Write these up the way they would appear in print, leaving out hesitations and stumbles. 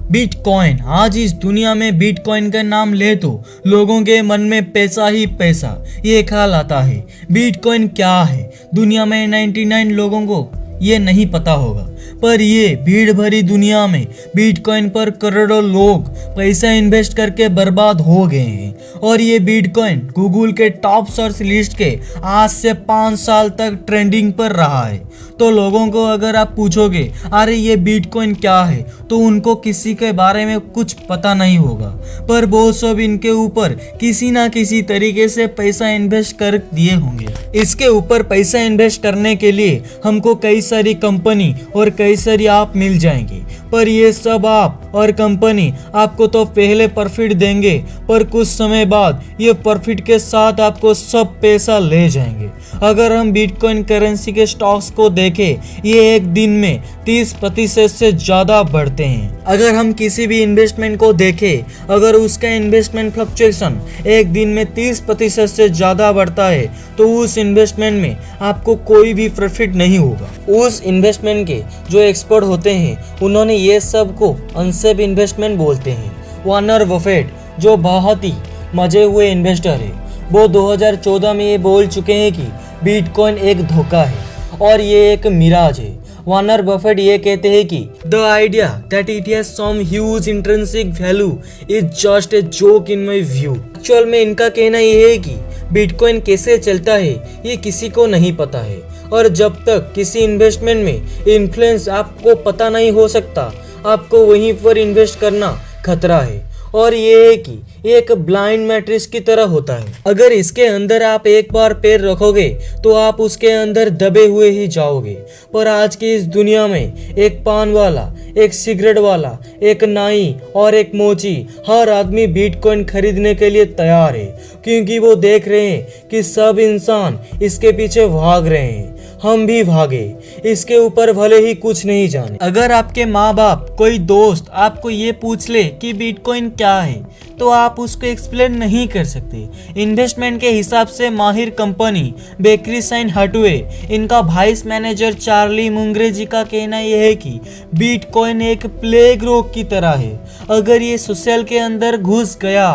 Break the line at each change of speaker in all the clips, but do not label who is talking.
Bitcoin. आज इस दुनिया में बिटकॉइन का नाम ले तो लोगों के मन में पैसा ही पैसा ये ख्याल आता है। बिटकॉइन क्या है? दुनिया में 99 लोगों को ये नहीं पता होगा, पर ये भीड़ भरी दुनिया में बिटकॉइन पर करोड़ों लोग पैसा इन्वेस्ट करके बर्बाद हो गए हैं। और ये बिटकॉइन गूगल के टॉप सर्च लिस्ट के आज से 5 साल तक ट्रेंडिंग पर रहा है। तो लोगों को अगर आप पूछोगे अरे ये बिटकॉइन क्या है, तो उनको किसी के बारे में कुछ पता नहीं होगा, पर वो सब इनके ऊपर किसी ना किसी तरीके से पैसा इन्वेस्ट कर दिए होंगे। इसके ऊपर पैसा इन्वेस्ट करने के लिए हमको कई सारी कंपनी और कई सारी ऐप मिल जाएंगी, पर ये सब ऐप और कंपनी आपको तो पहले प्रॉफिट देंगे, पर कुछ समय बाद ये प्रॉफिट के साथ आपको सब पैसा ले जाएंगे। अगर हम बिटकॉइन करेंसी के स्टॉक्स को देखें, ये एक दिन में 30% से ज्यादा बढ़ते हैं। अगर हम किसी भी इन्वेस्टमेंट को देखें, अगर उसका इन्वेस्टमेंट फ्लक्चुएशन एक दिन में 30% से ज्यादा बढ़ता है, तो उस इन्वेस्टमेंट में आपको कोई भी प्रॉफिट नहीं होगा। उस इन्वेस्टमेंट के जो एक्सपर्ट होते हैं, उन्होंने ये सब को अनसेफ इन्वेस्टमेंट बोलते हैं। वॉरेन बफेट जो बहुत ही मजे हुए इन्वेस्टर है, वो 2014 में ये बोल चुके हैं कि बिटकॉइन एक धोखा है और ये एक मिराज है। वॉरेन बफेट ये कहते हैं कि the idea that it has some huge intrinsic value is just a joke in my view. Actual में इनका कहना ये है कि बिटकॉइन कैसे चलता है ये किसी को नहीं पता है, और जब तक किसी इन्वेस्टमेंट में इन्फ्लुएंस आपको पता नहीं हो सकता, आपको वहीं पर इन्वेस्ट करना खतरा है। और ये है कि एक ब्लाइंड मैट्रिक्स की तरह होता है। अगर इसके अंदर आप एक बार पैर रखोगे तो आप उसके अंदर दबे हुए ही जाओगे। पर आज की इस दुनिया में एक पान वाला, एक सिगरेट वाला, एक नाई और एक मोची, हर आदमी बिटकॉइन खरीदने के लिए तैयार है, क्योंकि वो देख रहे हैं कि सब इंसान इसके पीछे भाग रहे हैं। हम भी भागे, इसके ऊपर भले ही कुछ नहीं जाने। अगर आपके माँ बाप, कोई दोस्त आपको ये पूछ ले कि बिटकॉइन क्या है, तो आप उसको एक्सप्लेन नहीं कर सकते। इन्वेस्टमेंट के हिसाब से माहिर कंपनी बेकरसाइन हाथवे, इनका वाइस मैनेजर चार्ली मुंगरे जी का कहना यह है कि बिटकॉइन एक प्लेग रोग की तरह है। अगर ये सोशल के अंदर घुस गया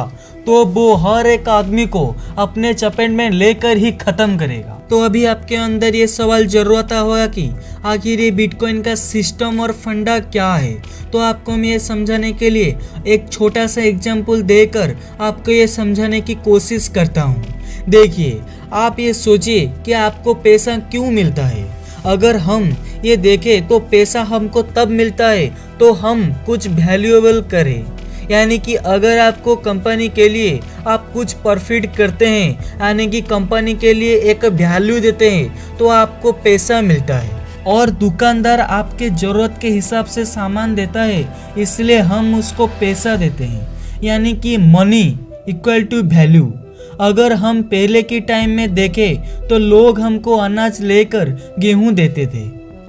तो वो हर एक आदमी को अपने चपेट में लेकर ही खत्म करेगा। तो अभी आपके अंदर ये सवाल जरूर आता होगा कि आखिर ये बिटकॉइन का सिस्टम और फंडा क्या है। तो आपको मैं ये समझाने के लिए एक छोटा सा एग्जाम्पल देकर आपको ये समझाने की कोशिश करता हूँ। देखिए, आप ये सोचिए कि आपको पैसा क्यों मिलता है। अगर हम ये देखें तो पैसा हमको तब मिलता है तो हम कुछ वैल्यूएबल करें, यानी कि अगर आपको कंपनी के लिए आप कुछ प्रॉफिट करते हैं, यानी कि कंपनी के लिए एक वैल्यू देते हैं, तो आपको पैसा मिलता है। और दुकानदार आपके ज़रूरत के हिसाब से सामान देता है, इसलिए हम उसको पैसा देते हैं, यानी कि मनी इक्वल टू वैल्यू। अगर हम पहले के टाइम में देखें तो लोग हमको अनाज लेकर गेहूं देते थे।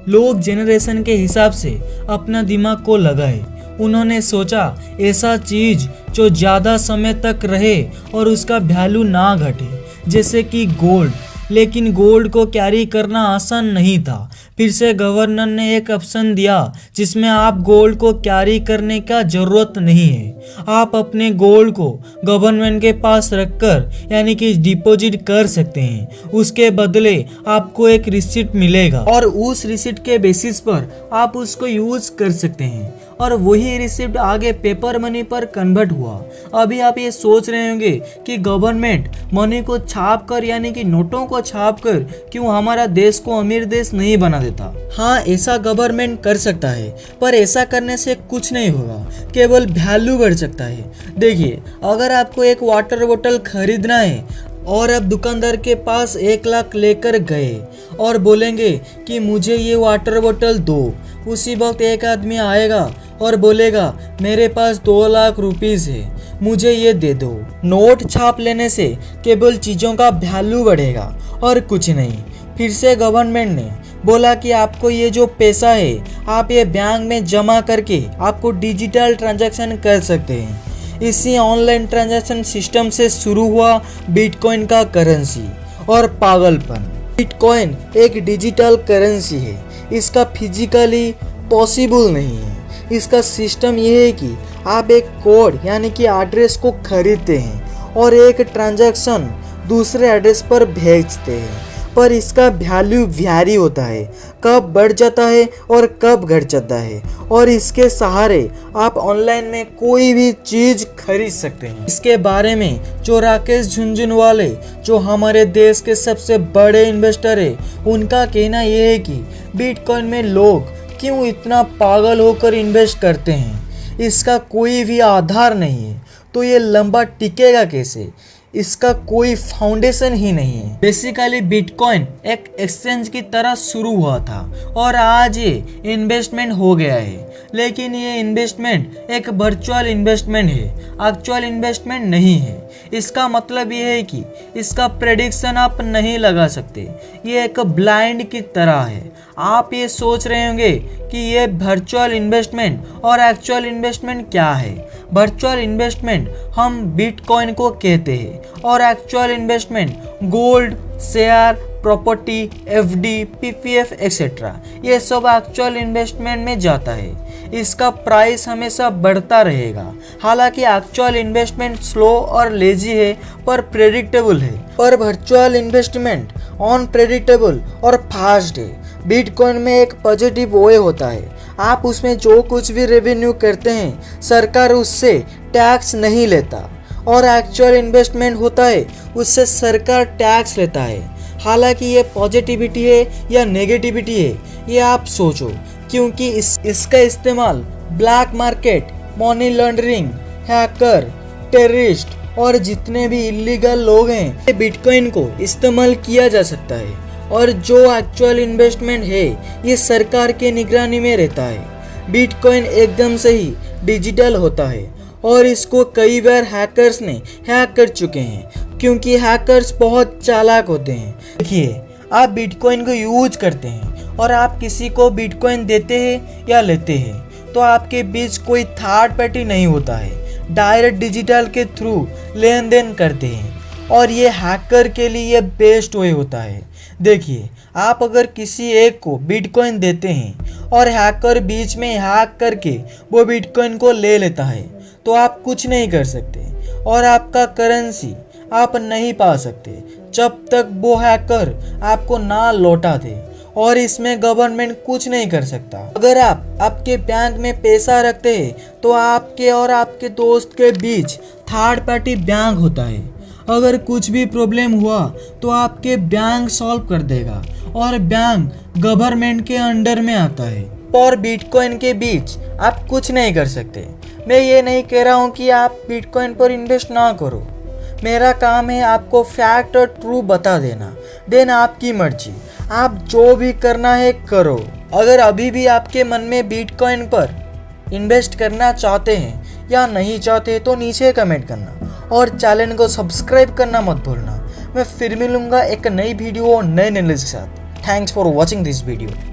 लोग जनरेशन के हिसाब से अपना दिमाग को लगाए। उन्होंने सोचा ऐसा चीज जो ज़्यादा समय तक रहे और उसका वैल्यू ना घटे, जैसे कि गोल्ड। लेकिन गोल्ड को कैरी करना आसान नहीं था। फिर से गवर्नर ने एक ऑप्शन दिया जिसमें आप गोल्ड को कैरी करने का ज़रूरत नहीं है। आप अपने गोल्ड को गवर्नमेंट के पास रखकर, यानी कि डिपॉजिट कर सकते हैं। उसके बदले आपको एक रिसिप्ट मिलेगा और उस रिसिप्ट के बेसिस पर आप उसको यूज कर सकते हैं, और वही रिसिप्ट आगे पेपर मनी पर कन्वर्ट हुआ। अभी आप ये सोच रहे होंगे कि गवर्नमेंट मनी को छाप कर, यानी कि नोटों को छाप कर क्यों हमारा देश को अमीर देश नहीं बना देता। हाँ, ऐसा गवर्नमेंट कर सकता है, पर ऐसा करने से कुछ नहीं होगा, केवल वैल्यू बढ़ सकता है। देखिए, अगर आपको एक वाटर बोतल खरीदना है और आप दुकानदार के पास 1 लाख लेकर गए और बोलेंगे कि मुझे ये वाटर बोतल दो, उसी वक्त एक आदमी आएगा और बोलेगा मेरे पास 2 लाख रुपीस है, मुझे ये दे दो। नोट छाप लेने से केवल चीज़ों का वैल्यू बढ़ेगा और कुछ नहीं। फिर से गवर्नमेंट ने बोला कि आपको ये जो पैसा है, आप ये बैंक में जमा करके आपको डिजिटल ट्रांजैक्शन कर सकते हैं। इसी ऑनलाइन ट्रांजैक्शन सिस्टम से शुरू हुआ बिटकॉइन का करेंसी और पागलपन। बिटकॉइन एक डिजिटल करेंसी है, इसका फिजिकली पॉसिबल नहीं है। इसका सिस्टम ये है कि आप एक कोड यानी कि एड्रेस को खरीदते हैं और एक ट्रांजैक्शन दूसरे एड्रेस पर भेजते हैं, पर इसका वैल्यू वेरी होता है, कब बढ़ जाता है और कब घट जाता है, और इसके सहारे आप ऑनलाइन में कोई भी चीज़ खरीद सकते हैं। इसके बारे में जो राकेश झुनझुनवाले, जो हमारे देश के सबसे बड़े इन्वेस्टर है, उनका कहना यह है कि बिटकॉइन में लोग क्यों इतना पागल होकर इन्वेस्ट करते हैं, इसका कोई भी आधार नहीं है, तो ये लंबा टिकेगा कैसे, इसका कोई फाउंडेशन ही नहीं है। बेसिकली बिटकॉइन एक एक्सचेंज की तरह शुरू हुआ था और आज ये इन्वेस्टमेंट हो गया है, लेकिन ये इन्वेस्टमेंट एक वर्चुअल इन्वेस्टमेंट है, एक्चुअल इन्वेस्टमेंट नहीं है। इसका मतलब ये है कि इसका प्रेडिक्शन आप नहीं लगा सकते, ये एक ब्लाइंड की तरह है। आप ये सोच रहे होंगे कि ये वर्चुअल इन्वेस्टमेंट और एक्चुअल इन्वेस्टमेंट क्या है। वर्चुअल इन्वेस्टमेंट हम बिटकॉइन को कहते हैं और actual investment gold, share, property, FD, PPF etcetera, ये सब एक्चुअल इन्वेस्टमेंट में जाता है। इसका प्राइस हमेशा बढ़ता रहेगा। हालांकि एक्चुअल इन्वेस्टमेंट स्लो और लेजी है पर प्रेडिक्टेबल है, पर वर्चुअल इन्वेस्टमेंट अनप्रेडिक्टेबल और फास्ट है। बिटकॉइन में एक पॉजिटिव वे होता है, आप उसमें जो कुछ भी रेवेन्यू करते हैं सरकार उससे टैक्स नहीं लेता, और एक्चुअल इन्वेस्टमेंट होता है उससे सरकार टैक्स लेता है। हालांकि ये पॉजिटिविटी है या नेगेटिविटी है ये आप सोचो, क्योंकि इसका इस्तेमाल black market, money laundering, hacker, terrorist और जितने भी इलीगल लोग हैं बिटकॉइन को इस्तेमाल किया जा सकता है। और जो एक्चुअल इन्वेस्टमेंट है ये सरकार के निगरानी में रहता है। बिटकॉइन एकदम से ही डिजिटल होता है और इसको कई बार हैकर्स ने हैक कर चुके हैं, क्योंकि हैकर्स बहुत चालाक होते हैं। देखिए, आप बिटकॉइन को यूज करते हैं और आप किसी को बिटकॉइन देते हैं या लेते हैं तो आपके बीच कोई थर्ड पार्टी नहीं होता है, डायरेक्ट डिजिटल के थ्रू लेन देन करते हैं, और ये हैकर के लिए बेस्ट वे होता है। देखिए, आप अगर किसी एक को बिटकॉइन देते हैं और हैकर बीच में हैक करके वो बिटकॉइन को ले लेता है तो आप कुछ नहीं कर सकते और आपका करेंसी आप नहीं पा सकते जब तक वो हैकर आपको ना लौटा दे, और इसमें गवर्नमेंट कुछ नहीं कर सकता। अगर आप आपके बैंक में पैसा रखते हैं तो आपके और आपके दोस्त के बीच थर्ड पार्टी बैंक होता है। अगर कुछ भी प्रॉब्लम हुआ तो आपके बैंक सॉल्व कर देगा और बैंक गवर्नमेंट के अंडर में आता है, और बिटकॉइन के बीच आप कुछ नहीं कर सकते। मैं ये नहीं कह रहा हूँ कि आप बिटकॉइन पर इन्वेस्ट ना करो, मेरा काम है आपको फैक्ट और ट्रू बता देना, देन आपकी मर्जी, आप जो भी करना है करो। अगर अभी भी आपके मन में बिटकॉइन पर इन्वेस्ट करना चाहते हैं या नहीं चाहते तो नीचे कमेंट करना और चैनल को सब्सक्राइब करना मत भूलना। मैं फिर मिलूंगा एक नई वीडियो और नए नॉलेज के साथ। Thanks for watching this video.